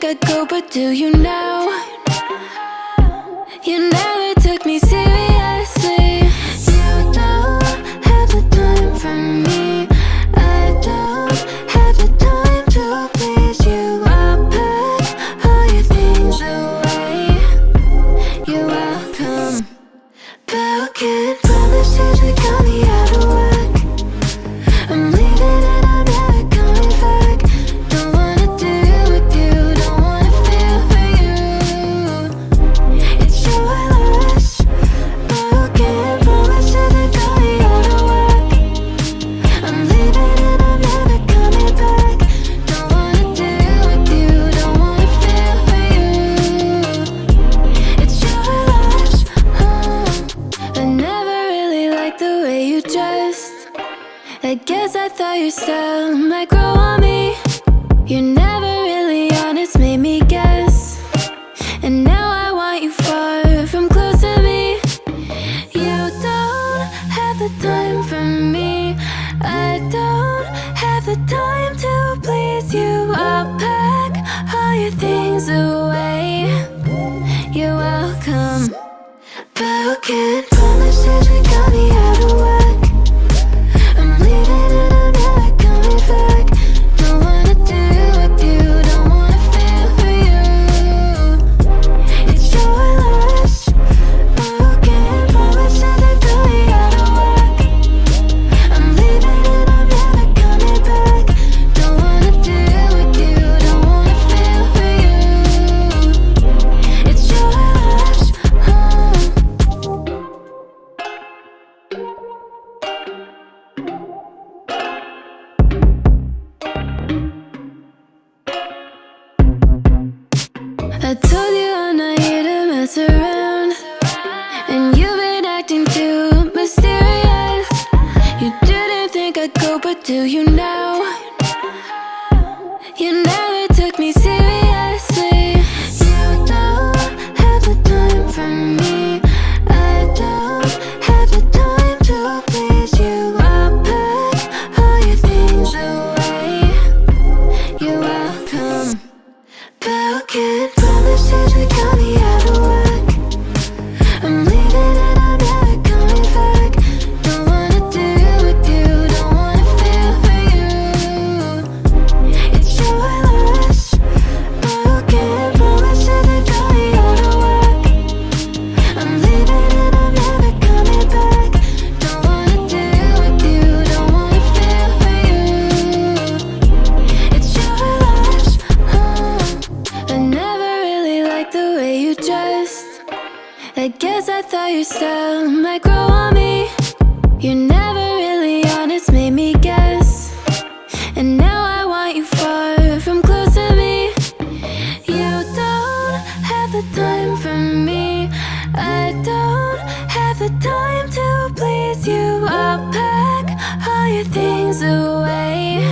I'd go, but do you now? You never took me seriously. You don't have the time for me. I don't have the time to please you. I'll pack all your things away. You're welcome. Broken promises that got me out of work. I'm leaving and I'm never coming back. Don't wanna deal with you, don't wanna feel for you. It's your loss. Broken promises that got me out of work. I'm leaving and I'm never coming back. Don't wanna deal with you, don't wanna feel for you. It's your loss. I never really liked the way you dressed. I guess I thought your style might grow on me. You're never really honest, made me guess. And now I want you far from close to me. You don't have the time for me. I don't have the time to please you. I'll pack all your things away. You're welcome. Broken promises that got me out of work. I'm leaving and I'm never coming back. Don't wanna deal with you, don't wanna feel for you. It's your loss. Broken promises that got me out of work. I'm leaving and I'm never coming back. Don't wanna deal with you, don't wanna feel for you. It's your loss. I told you I'm not here to mess around, and you've been acting too mysterious. You didn't think I'd go, but do you now? You never took me seriously. You don't have the time for me. I don't have the time to please you. I'll pack all your things away. You're welcome. Broken promises that got me out of work. I'm leaving and I'm never coming back. Don't wanna deal with you, don't wanna feel for you. It's your loss. Broken promises that got me out of work. I'm leaving and I'm never coming back. Don't wanna deal with you, don't wanna feel for you. It's your loss. I never really liked the way you dressed. I guess I thought your style might grow on me. You're never really honest, made me guess. And now I want you far from close to me. You don't have the time for me. I don't have the time to please you. I'll pack all your things away.